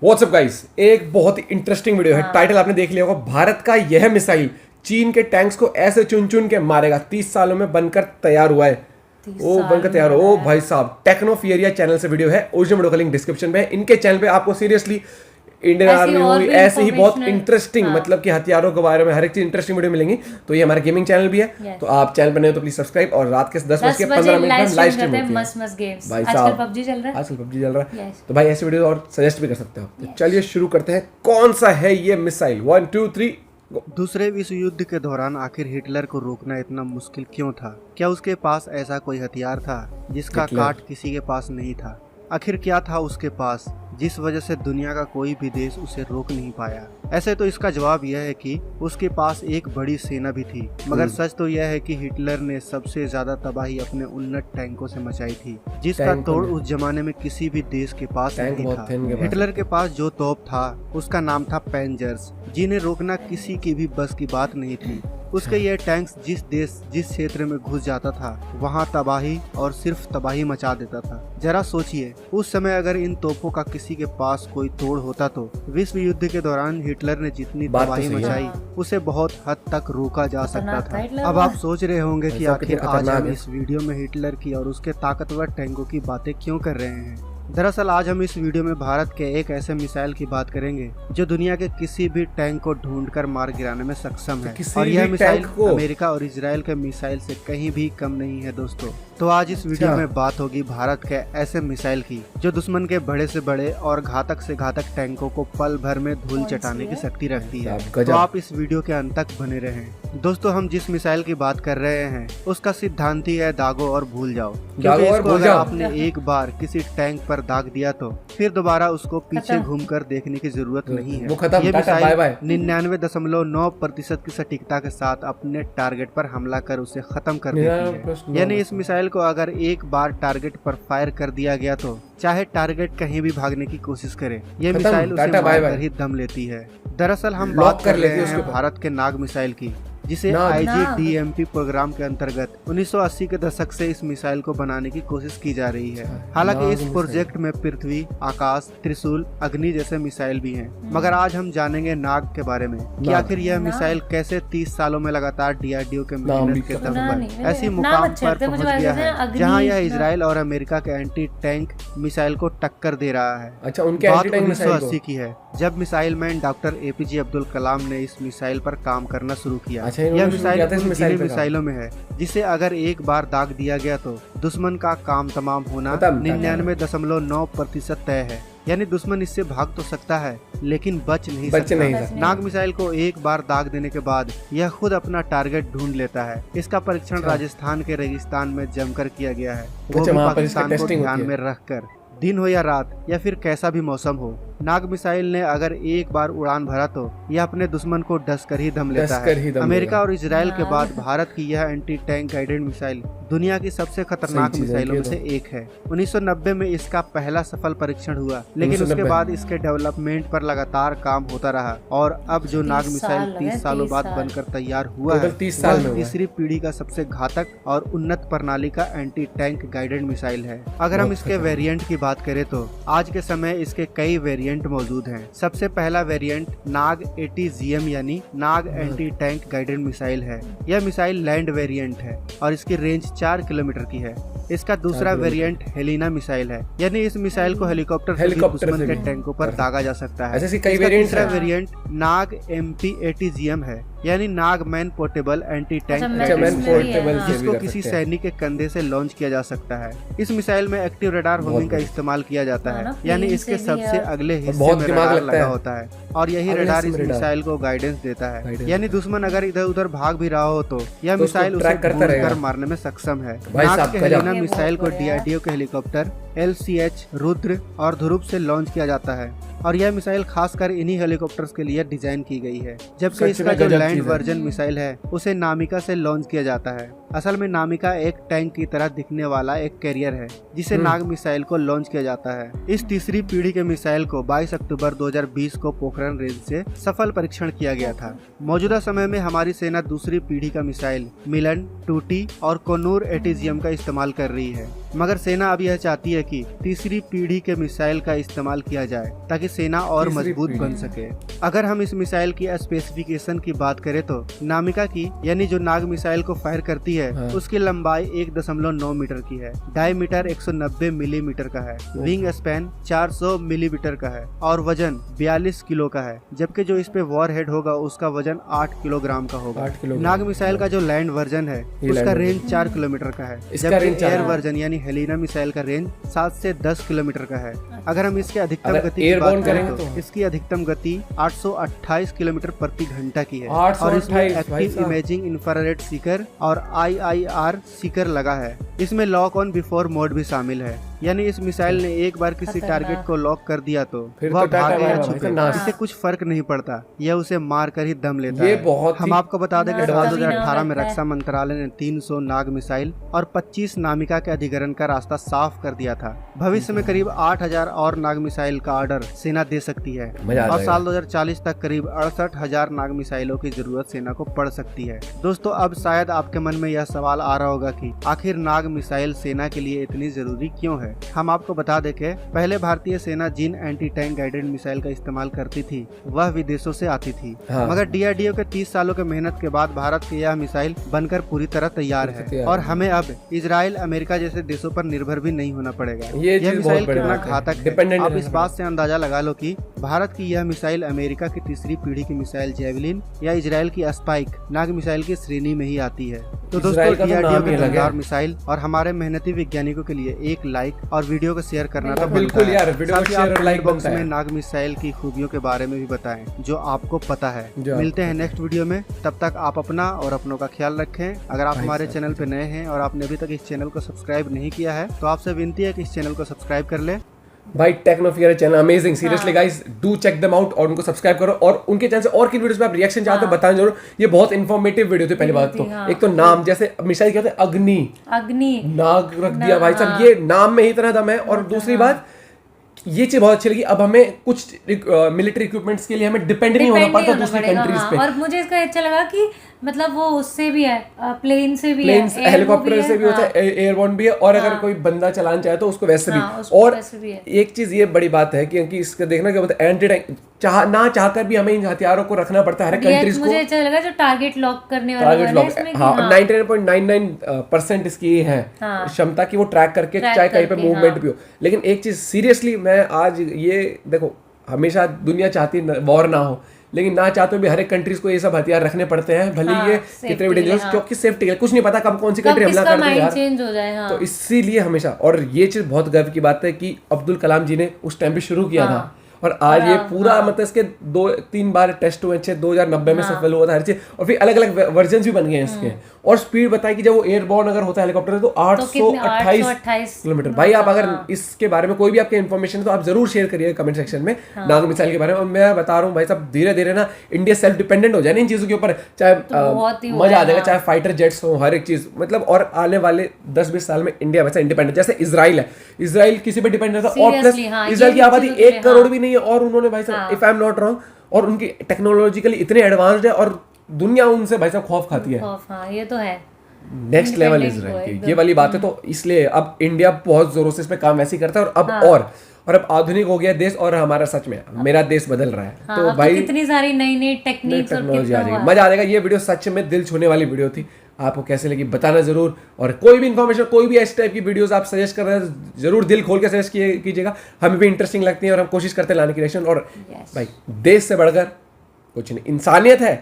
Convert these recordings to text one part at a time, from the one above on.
WhatsApp guys, एक बहुत ही interesting video है। टाइटल आपने देख लिया होगा, भारत का यह मिसाइल चीन के टैंक्स को ऐसे चुन चुन के मारेगा। 30 सालों में बनकर तैयार हुआ है। ओ बनकर तैयार हो। ओ भाई साहब, टेक्नोफियरिया चैनल से वीडियो है, ओरिजिनल वीडियो का लिंक डिस्क्रिप्शन में है। इनके चैनल पे आपको सीरियसली इंडियन आर्मी मूवी ऐसे ही बहुत इंटरेस्टिंग मतलब कि हथियारों के बारे में हर एक चीज इंटरेस्टिंग वीडियो मिलेंगी। तो ये हमारा गेमिंग चैनल भी है, तो आप चैनल पर नए हो तो प्लीज सब्सक्राइब। और रात के 10:15 में लाइव स्ट्रीम होती है। भाई साहब आजकल पबजी चल रहा है, तो भाई ऐसे वीडियो और सजेस्ट भी कर सकते हो। तो चलिए शुरू करते हैं। कौन सा है ये मिसाइल? 1 2 3। दूसरे विश्व युद्ध के दौरान आखिर हिटलर को रोकना इतना मुश्किल क्यों था? क्या उसके पास ऐसा कोई हथियार था जिसका काट किसी के पास नहीं था? आखिर क्या था उसके पास जिस वजह से दुनिया का कोई भी देश उसे रोक नहीं पाया? ऐसे तो इसका जवाब यह है कि उसके पास एक बड़ी सेना भी थी, मगर सच तो यह है कि हिटलर ने सबसे ज्यादा तबाही अपने उन्नत टैंकों से मचाई थी, जिसका तोड़ उस जमाने में किसी भी देश के पास नहीं था। हिटलर के पास जो तोप था उसका नाम था पैंजर्स, जिन्हें रोकना किसी की भी बस की बात नहीं थी। उसके ये टैंक्स जिस क्षेत्र में घुस जाता था वहाँ तबाही और सिर्फ तबाही मचा देता था। जरा सोचिए, उस समय अगर इन तोपों का किसी के पास कोई तोड़ होता तो विश्व युद्ध के दौरान हिटलर ने जितनी तबाही मचाई उसे बहुत हद तक रोका जा सकता था। अब आप सोच रहे होंगे कि आखिर आज हम इस वीडियो में हिटलर की और उसके ताकतवर टैंकों की बातें क्यों कर रहे हैं। दरअसल आज हम इस वीडियो में भारत के एक ऐसे मिसाइल की बात करेंगे जो दुनिया के किसी भी टैंक को ढूंढकर मार गिराने में सक्षम है, और यह मिसाइल अमेरिका और इजराइल के मिसाइल से कहीं भी कम नहीं है दोस्तों। तो आज इस वीडियो में बात होगी भारत के ऐसे मिसाइल की जो दुश्मन के बड़े से बड़े और घातक से घातक टैंकों को पल भर में धूल चटाने की शक्ति रखती है। तो आप इस वीडियो के अंत तक बने रहें। दोस्तों, हम जिस मिसाइल की बात कर रहे हैं उसका सिद्धांत ही है दागो और भूल जाओ, क्योंकि इसको अगर आपने एक बार किसी टैंक पर दाग दिया तो फिर दोबारा उसको पीछे घूमकर देखने की जरूरत नहीं है। ये मिसाइल 99.9% की सटीकता के साथ अपने टारगेट पर हमला कर उसे खत्म कर देती है। यानी इस मिसाइल को अगर एक बार टारगेट पर फायर कर दिया गया तो चाहे टारगेट कहीं भी भागने की कोशिश करे, ये मिसाइल उसे मारकर ही दम लेती है। दरअसल हम बात कर रहे हैं भारत के नाग मिसाइल की, जिसे IGDMP प्रोग्राम के अंतर्गत 1980 के दशक से इस मिसाइल को बनाने की कोशिश की जा रही है। हालांकि इस प्रोजेक्ट में पृथ्वी, आकाश, त्रिशूल, अग्नि जैसे मिसाइल भी हैं, मगर आज हम जानेंगे नाग के बारे में कि आखिर यह मिसाइल कैसे 30 सालों में लगातार DRDO के मेहनत के दम पर ऐसी मुकाम पर पहुंच गया है जहां यह इजराइल और अमेरिका के एंटी टैंक मिसाइल को टक्कर दे रहा है। अच्छा, उनके बात 1980 की है, जब missile man doctor APJ Abdul Kalam ने इस मिसाइल पर काम करना शुरू किया। यह मिसाइल मिसाइलों में है जिसे अगर एक बार दाग दिया गया तो दुश्मन का काम तमाम होना 99.9% तय है। यानी दुश्मन इससे भाग तो सकता है लेकिन बच नहीं सकता। नाग मिसाइल को एक बार दाग देने के बाद यह खुद अपना टारगेट ढूंढ लेता है। इसका परीक्षण राजस्थान के रेगिस्तान में जमकर किया गया है, वो भी पाकिस्तान को ध्यान में रखकर। दिन हो या रात या फिर कैसा भी मौसम हो, नाग मिसाइल ने अगर एक बार उड़ान भरा तो यह अपने दुश्मन को डसकर ही दम लेता है। अमेरिका और इजराइल के बाद भारत की यह एंटी टैंक गाइडेड मिसाइल दुनिया की सबसे खतरनाक मिसाइलों में से एक है। 1990 में इसका पहला सफल परीक्षण हुआ, लेकिन उसके बाद इसके डेवलपमेंट पर लगातार काम होता रहा, और अब जो नाग मिसाइल 30 सालों बाद बनकर तैयार हुआ है, तीसरी पीढ़ी का सबसे घातक और उन्नत प्रणाली का एंटी टैंक गाइडेड मिसाइल है। अगर हम इसके वेरिएंट की बात करें तो आज के समय इसके कई वेरिएंट मौजूद हैं। सबसे पहला वेरिएंट नाग 80GM यानी नाग एंटी टैंक गाइडेड मिसाइल है। यह मिसाइल लैंड वेरिएंट है और इसकी रेंज 4 किलोमीटर की है। इसका दूसरा वेरिएंट हेलिना मिसाइल है, यानी इस मिसाइल को हेलीकॉप्टर से दुश्मन के टैंकों पर दागा जा सकता है। तीसरा वेरिएंट नाग MP80GM है, यानी नाग मैन पोर्टेबल एंटी टैंक, जिसको किसी सैनिक के कंधे से लॉन्च किया जा सकता है। इस मिसाइल में एक्टिव रडार होमिंग का इस्तेमाल किया जाता है, यानी इसके सबसे अगले हिस्से में रडार लगा होता है और यही रडार इस मिसाइल को गाइडेंस देता है। यानी दुश्मन अगर इधर उधर भाग भी रहा हो तो यह मिसाइल उसे ढूंढकर मारने में सक्षम है। नाग के हेलिना मिसाइल को DRDO के हेलीकॉप्टर LCH, रुद्र और ध्रुव से लॉन्च किया जाता है, और यह मिसाइल खासकर इन्हीं हेलीकॉप्टर्स के लिए डिजाइन की गई है। जबकि इसका जो लैंड वर्जन मिसाइल है उसे नामिका से लॉन्च किया जाता है। असल में नामिका एक टैंक की तरह दिखने वाला एक कैरियर है जिसे नाग मिसाइल को लॉन्च किया जाता है। इस तीसरी पीढ़ी के मिसाइल को 22 अक्टूबर 2020 को पोखरण रेंज से सफल परीक्षण किया गया था। मौजूदा समय में हमारी सेना दूसरी पीढ़ी का मिसाइल मिलन, टूटी और कोनूर एटीजियम का इस्तेमाल कर रही है, मगर सेना अब यह चाहती है कि तीसरी पीढ़ी के मिसाइल का इस्तेमाल किया जाए ताकि सेना और मजबूत बन सके। अगर हम इस मिसाइल की स्पेसिफिकेशन की बात करें तो नामिका की यानी जो नाग मिसाइल को फायर करती है उसकी लंबाई 1.9 मीटर की है, डायमीटर 190 मिलीमीटर का है, विंग स्पैन 400 मिलीमीटर का है और वजन 42 किलो का है, जबकि जो इस पे वॉर हेड होगा उसका वजन 8 किलोग्राम का होगा। नाग मिसाइल का जो लैंड वर्जन है उसका रेंज 4 किलोमीटर का है, जबकि एयर वर्जन यानी हेलिना मिसाइल का रेंज 7 से 10 किलोमीटर का है। अगर हम इसके अधिकतम गति की बात करें तो इसकी अधिकतम गति 828 किलोमीटर प्रति घंटा की है और इसमें एक्टिव इमेजिंग इंफ्रारेड सीकर और IIR सीकर लगा है। इसमें लॉक ऑन बिफोर मोड भी शामिल है, यानी इस मिसाइल ने एक बार किसी टारगेट को लॉक कर दिया तो वह भागे या छुपे इसे कुछ फर्क नहीं पड़ता, यह उसे मार कर ही दम लेता है। हम आपको बता दें कि 2018 में रक्षा मंत्रालय ने 300 नाग मिसाइल और 25 नामिका के अधिग्रहण का रास्ता साफ कर दिया था। भविष्य में करीब 8000 और नाग मिसाइल का ऑर्डर सेना दे सकती है और साल 2040 तक करीब 68,000 नाग मिसाइलों की जरूरत सेना को पड़ सकती है। दोस्तों, अब शायद आपके मन में यह सवाल आ रहा होगा कि आखिर नाग मिसाइल सेना के लिए इतनी जरूरी क्यों है। हम आपको बता दें कि पहले भारतीय सेना जिन एंटी टैंक गाइडेड मिसाइल का इस्तेमाल करती थी वह विदेशों से आती थी, मगर DRDO के 30 सालों के मेहनत के बाद भारत की यह मिसाइल बनकर पूरी तरह तैयार है और हमें अब इजराइल, अमेरिका जैसे देशों पर निर्भर भी नहीं होना पड़ेगा। यह मिसाइल कितना घातक है आप इस बात से अंदाजा लगा लो कि भारत की यह मिसाइल अमेरिका की तीसरी पीढ़ी की मिसाइल जेवलिन या इजराइल की स्पाइक नाग मिसाइल की श्रेणी में ही आती है। तो दोस्तों, DRDO के दमदार मिसाइल और हमारे मेहनती वैज्ञानिकों के लिए एक लाइक और वीडियो को शेयर करना तो बिल्कुल यार, वीडियो को शेयर और लाइक बॉक्स में नाग मिसाइल की खूबियों के बारे में भी बताएं जो आपको पता है। मिलते हैं नेक्स्ट वीडियो में, तब तक आप अपना और अपनों का ख्याल रखें। अगर आप हमारे चैनल पे नए हैं और आपने अभी तक इस चैनल को सब्सक्राइब नहीं किया है तो आपसे विनती है कि इस चैनल को सब्सक्राइब कर ले। भाई टेक्नोफियर channel amazing, seriously guys do check them out और उनको सब्सक्राइब करो और उनके चैनल से और किन वीडियोस पे आप रिएक्शन चाहते हो बताएं जरूर। ये बहुत इन्फॉर्मेटिव वीडियो थी। पहली बात तो एक तो नाम, जैसे मिसाइल क्या होता है, अग्नि नाग रख दिया भाई साहब, ये नाम में ही इतना दम है। और दूसरी बात ये चीज बहुत अच्छी लगी, अब हमें कुछ मिलिट्री इक्विपमेंट्स के लिए हमें डिपेंड नहीं होना पड़ता दूसरी कंट्रीज पे। और मुझे इसका अच्छा लगा कि मतलब वो उससे भी है, प्लेन से भी है, हेलीकॉप्टर से भी होता है, एयरबोर्न भी है और अगर कोई बंदा चलाना चाहे तो उसको वैसे भी। और एक चीज ये बड़ी बात है क्योंकि इसका देखना क्या होता है, एंटी टैंक ना चाहकर भी हमें इन हथियारों को रखना पड़ता है हर कंट्रीज को। मुझे अच्छा लगा जो टारगेट लॉक करने वाला है इसमें, हाँ 99.99% इसकी है क्षमता की वो ट्रैक करके चाहे कहीं पे मूवमेंट भी हो। लेकिन एक चीज सीरियसली मैं आज ये देखो, हमेशा दुनिया चाहती है वॉर ना हो, लेकिन ना चाहते भी हर एक कंट्रीज को ये सब हथियार रखने पड़ते हैं, भले ये कितने भी डेंजरस, क्योंकि सेफ्टी के लिए कुछ नहीं पता कब कौन सी कंट्री हमला कर दे यार, चेंज हो जाए। तो इसीलिए हमेशा, और ये चीज बहुत गर्व की बात है कि अब्दुल कलाम जी ने उस टाइम पे शुरू किया था और आज ये पूरा मतलब इसके 2-3 बार टेस्ट हुए, 2090 में सफल हुआ था हर चीज, और फिर अलग अलग वर्जन भी बन गए हैं इसके। और स्पीड बताई कि जब वो एयरबोर्न अगर होता है हेलीकॉप्टर तो 828 किलोमीटर। भाई आप अगर इसके बारे में कोई भी आपके इन्फॉर्मेशन तो आप जरूर शेयर करिए कमेंट सेक्शन में नाग मिसाइल के बारे में। और मैं बता रहा हूँ भाई साहब, धीरे धीरे ना इंडिया सेल्फ डिपेंडेंट हो जाए इन चीजों के ऊपर, चाहे मजा आ जाएगा, चाहे फाइटर जेट्स हो, हर एक चीज मतलब। और आने वाले 10-20 साल में इंडिया वैसा इंडिपेंडेंट, जैसे इजराइल है, इजराइल किसी पे डिपेंड रहता है और प्लस इजराइल की आबादी 1 करोड़ भी नहीं है और उन्होंने भाई साहब if I am not wrong, और उनकी टेक्नोलॉजिकली इतने एडवांस्ड है और दुनिया उनसे भाई साहब खौफ खाती है। हाँ, ये तो है नेक्स्ट लेवल इजराइल की ये वाली बात है। तो इसलिए अब इंडिया बहुत जोरों से इस पे काम वैसे ही करता है और अब और अब आधुनिक हो गया देश और हमारा सच में मेरा देश बदल रहा है। तो भाई कितनी सारी नई टेक्निक्स और टेक्नोलॉजी आ जाएगी, मजा आ जाएगा। ये वीडियो सच में दिल छूने वाली वीडियो थी, आपको कैसे लगी बताना जरूर। और कोई भी इन्फॉर्मेशन, कोई भी इस टाइप की वीडियोस आप सजेस्ट कर रहे हैं जरूर दिल खोल के सजेस्ट कीजिएगा, हमें भी इंटरेस्टिंग लगती है और हम कोशिश करते हैं लाने की रिएक्शन। और भाई देश से बढ़कर कुछ नहीं, इंसानियत है,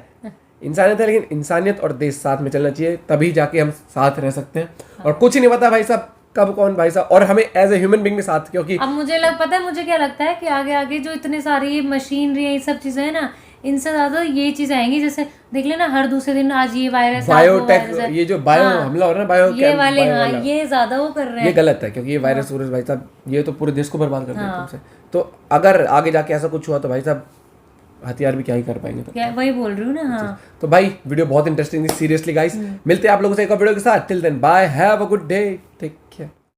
लेकिन इंसानियत और देश साथ में चलना चाहिए, तभी जाके हम साथ रह सकते हैं। और कुछ नहीं पता भाई साहब कब कौन भाई साहब, और हमें एज ए ह्यूमन बीइंग के साथ, क्योंकि अब पता है मुझे क्या लगता है कि आगे जो इतने सारी मशीनरी ये सब चीजें है ना, इनसे ज्यादा ये चीज आएंगी। जैसे देख लेना हर दूसरे दिन आज ये वायरस, बायोटेक, ये जो बायो हमला हो रहा है बायो ये वाले, ये ज्यादा वो कर रहे हैं। ये गलत है क्योंकि ये वायरस भाई साहब ये तो पूरे देश को बर्बाद कर देते हैं। तो अगर आगे जाके ऐसा कुछ हुआ तो भाई साहब हथियार भी क्या ही कर पाएंगे। तो क्या वही बोल रही हूँ ना। हाँ तो भाई वीडियो बहुत इंटरेस्टिंग थी, सीरियसली गाइस। मिलते हैं आप लोगों से एक और वीडियो के साथ। Till then bye, have a good day, take care.